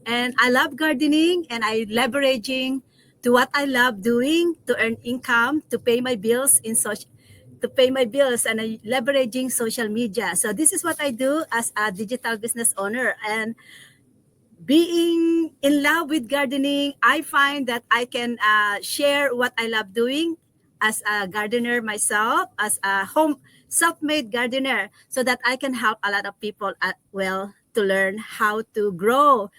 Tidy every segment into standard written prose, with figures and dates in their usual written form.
And I love gardening, and I leveraging to what I love doing to earn income, to pay my bills and I leveraging social media. So this is what I do as a digital business owner. And being in love with gardening, I find that I can share what I love doing as a gardener myself, as a home self-made gardener, so that I can help a lot of people to learn how to grow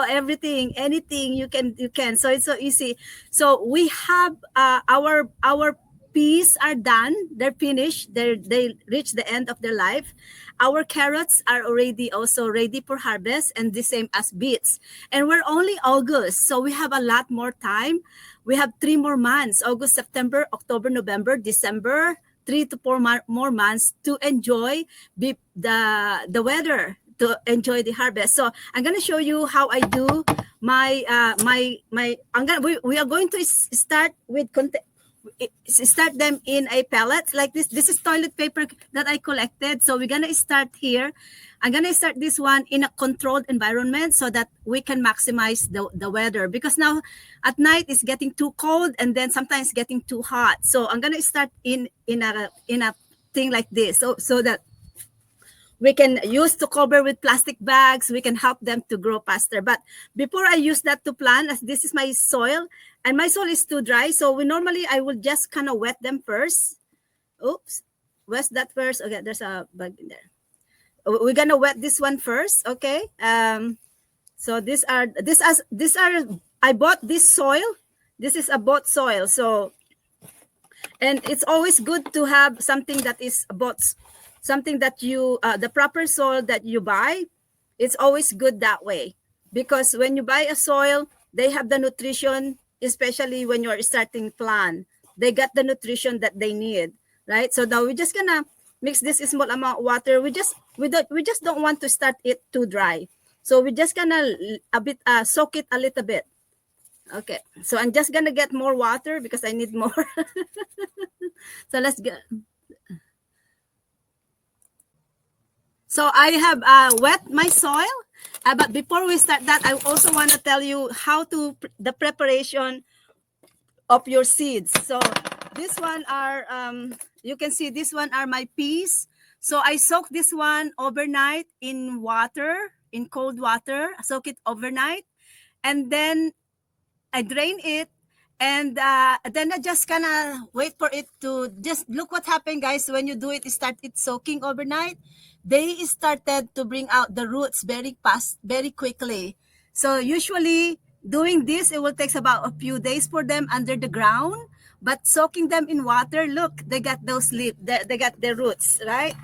everything, anything you can. So it's so easy. So we have our peas are done, they're finished, they reach the end of their life. Our carrots are already also ready for harvest, and the same as beets. And we're only August, so we have a lot more time. We have 3 more months: August, September, October, November, December. 3 to 4 more months to enjoy the weather, to enjoy the harvest. So I'm gonna show you how I do my. We are going to start with start them in a pellet like this. This is toilet paper that I collected. So we're gonna start here. I'm gonna start this one in a controlled environment so that we can maximize the weather, because now at night it's getting too cold and then sometimes getting too hot. So I'm gonna start in a thing like this, so that we can use to cover with plastic bags. We can help them to grow faster. But before I use that to plant, as this is my soil, and my soil is too dry, so I will just kind of wet them first. Oops, wet that first. Okay, there's a bug in there. We're gonna wet this one first. Okay. So these are I bought this soil. This is a bought soil. So, and it's always good to have something that is bought, something that you the proper soil that you buy. It's always good that way, because when you buy a soil, they have the nutrition, especially when you're starting plant. They got the nutrition that they need, right? So now we're just gonna mix this small amount of water. We just don't want to start it too dry, so we're just gonna soak it a little bit. Okay, so I'm just gonna get more water because I need more. So let's go. So I have wet my soil, but before we start that, I also want to tell you how to the preparation of your seeds. So this one are you can see this one are my peas. So I soak this one overnight in water, in cold water. I soak it overnight, and then I drain it, and then I just kind of wait for it to just look what happened, guys. When you do it, start it soaking overnight, they started to bring out the roots very fast, very quickly. So usually doing this, it will take about a few days for them under the ground. But soaking them in water, look, they got those leaves, they got their roots, right?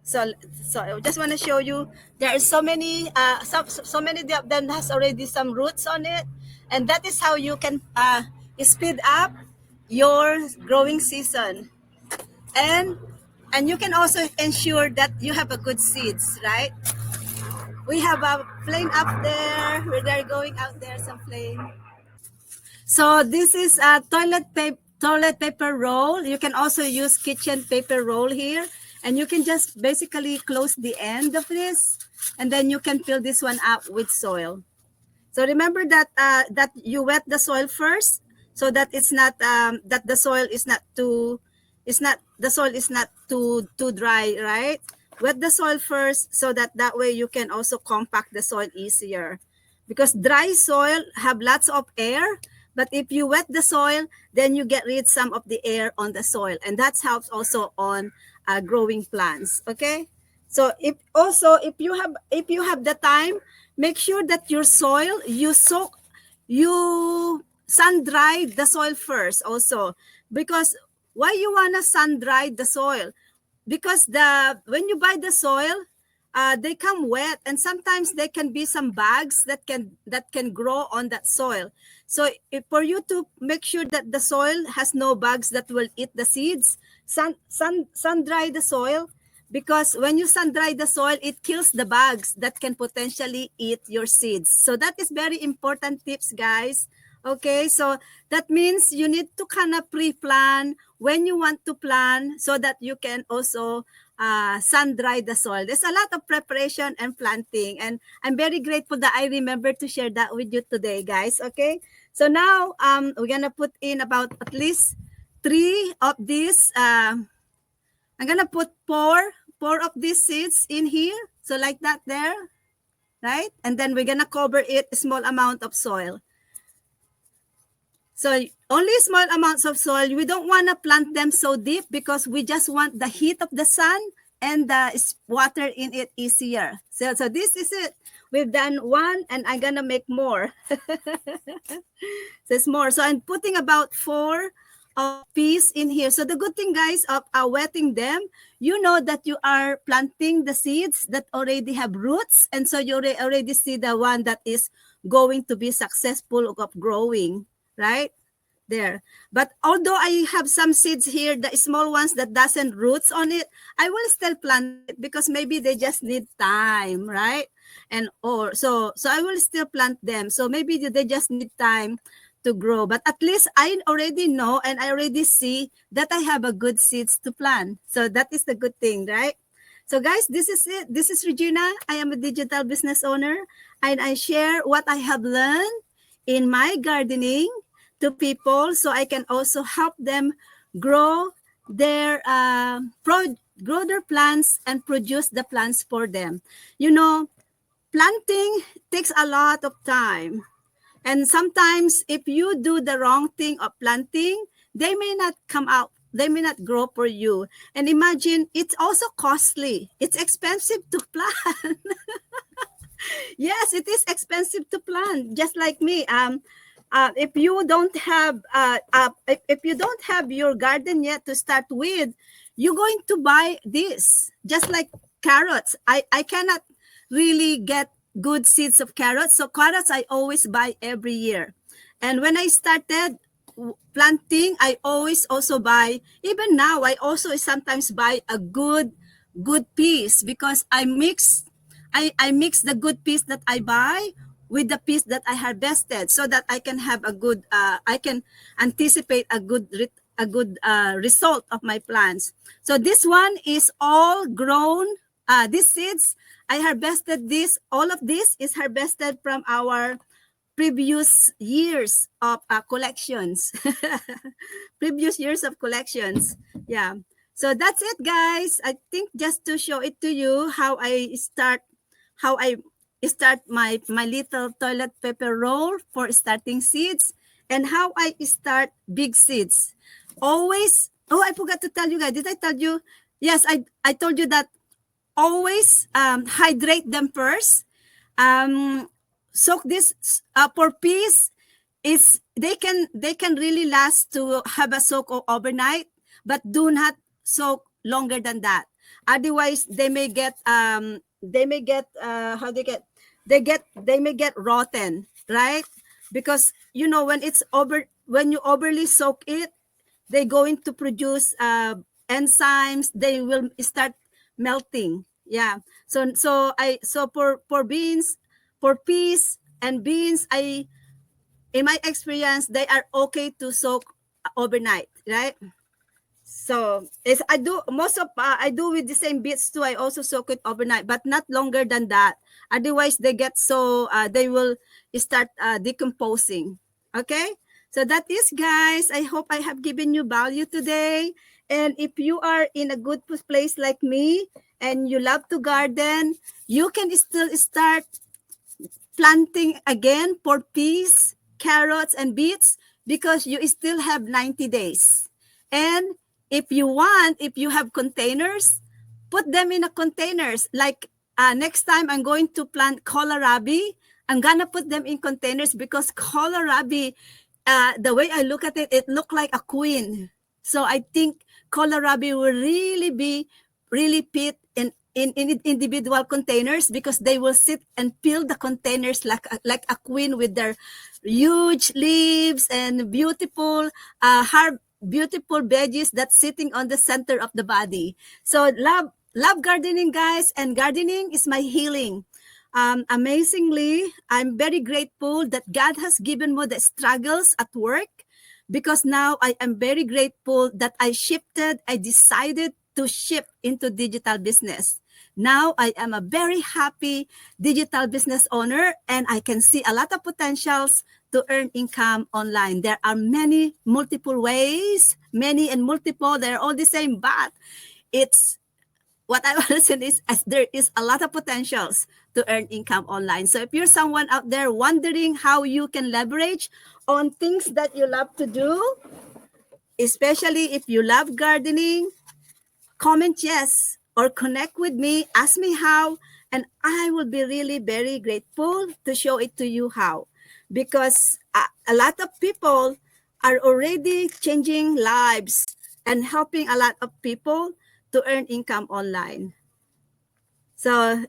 So I just want to show you there are so many so many of them has already some roots on it, and that is how you can speed up your growing season, and you can also ensure that you have a good seeds, right? We have a plane up there. They're going out there, some plane. So this is a toilet paper roll. You can also use kitchen paper roll here, and you can just basically close the end of this, and then you can fill this one up with soil. So remember that that you wet the soil first, so that it's not that the soil is not too too dry, right? Wet the soil first, so that way you can also compact the soil easier, because dry soil have lots of air. But if you wet the soil, then you get rid some of the air on the soil, and that helps also on growing plants. Okay, so if you have the time, make sure that your soil you sun dry the soil first also, because why you wanna sun dry the soil? Because when you buy the soil, they come wet, and sometimes there can be some bugs that can grow on that soil. So for you to make sure that the soil has no bugs that will eat the seeds, sun dry the soil, because when you sun dry the soil, it kills the bugs that can potentially eat your seeds. So that is very important tips, guys. Okay, so that means you need to kind of pre-plan when you want to plant, so that you can also sun-dry the soil. There's a lot of preparation and planting, and I'm very grateful that I remember to share that with you today, guys. Okay, so now we're gonna put in about at least 3 of these. I'm gonna put four of these seeds in here, so like that there, right? And then we're gonna cover it a small amount of soil. So only small amounts of soil. We don't want to plant them so deep because we just want the heat of the sun and the water in it easier. So this is it. We've done one and I'm going to make more. There's more. So I'm putting about 4 of peas in here. So the good thing, guys, of wetting them, you know that you are planting the seeds that already have roots. And so you already see the one that is going to be successful of growing. Right there. But although I have some seeds here, the small ones that doesn't roots on it, I will still plant it because maybe they just need time, right? And or so I will still plant them. So maybe they just need time to grow. But at least I already know and I already see that I have a good seeds to plant. So that is the good thing, right? So guys, this is it. This is Regina. I am a digital business owner and I share what I have learned in my gardening to people so I can also help them grow their grow their plants and produce the plants for them. You know, planting takes a lot of time. And sometimes if you do the wrong thing of planting, they may not come out. They may not grow for you. And imagine, it's also costly. It's expensive to plant. Yes, it is expensive to plant. Just like me. If you don't have if you don't have your garden yet to start with, you're going to buy this. Just like carrots. I cannot really get good seeds of carrots. So carrots I always buy every year. And when I started planting, I always also buy, even now, I also sometimes buy a good piece because I mix the good piece that I buy with the piece that I harvested so that I can have a good, I can anticipate a good result of my plants. So this one is all grown. These seeds, I harvested this. All of this is harvested from our previous years of collections. Previous years of collections. Yeah. So that's it, guys. I think just to show it to you how I start my little toilet paper roll for starting seeds and how I start big seeds. Always, oh, I forgot to tell you guys. Did I tell you? Yes, I told you that always hydrate them first. Soak this for peas. They can really last to have a soak overnight, but do not soak longer than that. Otherwise, they may get they may get rotten, right? Because you know when you overly soak it, they're going to produce enzymes. They will start melting. Yeah. So for beans, for peas and beans, in my experience, they are okay to soak overnight, right? So I do with the same bits too. I also soak it overnight, but not longer than that. Otherwise, they get so they will start decomposing. Okay, so that is, guys. I hope I have given you value today. And if you are in a good place like me and you love to garden, you can still start planting again for peas, carrots, and beets because you still have 90 days. And if you have containers, put them in a containers. Like next time I'm going to plant kohlrabi, I'm going to put them in containers because kohlrabi, the way I look at it, it looked like a queen. So I think kohlrabi will really fit in individual containers because they will sit and fill the containers like a queen with their huge leaves and beautiful beautiful veggies that's sitting on the center of the body. So love gardening, guys, and gardening is my healing. Amazingly, I'm very grateful that God has given me the struggles at work because now I am very grateful that I decided to shift into digital business. Now I am a very happy digital business owner, and I can see a lot of potentials to earn income online. There are many multiple ways, many and multiple, they're all the same, but it's what I want to say is as there is a lot of potentials to earn income online. So if you're someone out there wondering how you can leverage on things that you love to do, especially if you love gardening, comment yes or connect with me, ask me how, and I will be really very grateful to show it to you how. Because a lot of people are already changing lives and helping a lot of people to earn income online. So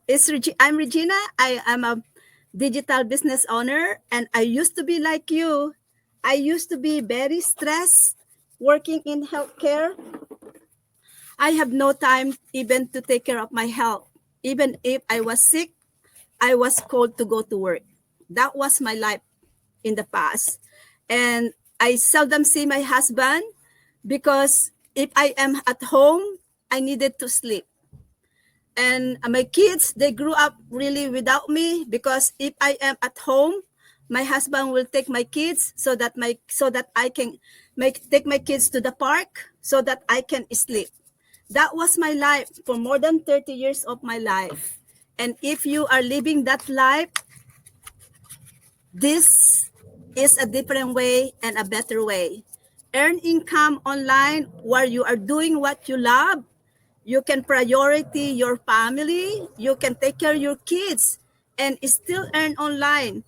I'm Regina. I am a digital business owner, and I used to be like you. I used to be very stressed working in healthcare. I have no time even to take care of my health. Even if I was sick, I was called to go to work. That was my life in the past. And I seldom see my husband because if I am at home, I needed to sleep. And my kids, they grew up really without me because if I am at home, my husband will take my kids so that I can take my kids to the park so that I can sleep. That was my life for more than 30 years of my life. And if you are living that life, this is a different way and a better way. Earn income online where you are doing what you love. You can priority your family. You can take care of your kids and still earn online.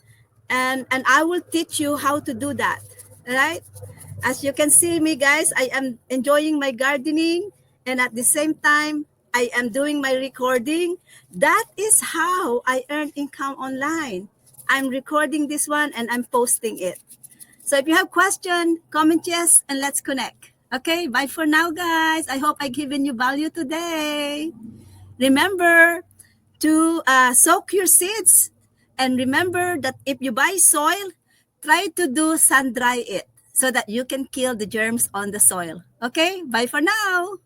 And I will teach you how to do that, right? As you can see me, guys, I am enjoying my gardening, and at the same time, I am doing my recording. That is how I earn income online. I'm recording this one and I'm posting it. So if you have question, comment yes, and let's connect. Okay, bye for now, guys. I hope I've given you value today. Remember to soak your seeds. And remember that if you buy soil, try to do sun dry it so that you can kill the germs on the soil. Okay, bye for now.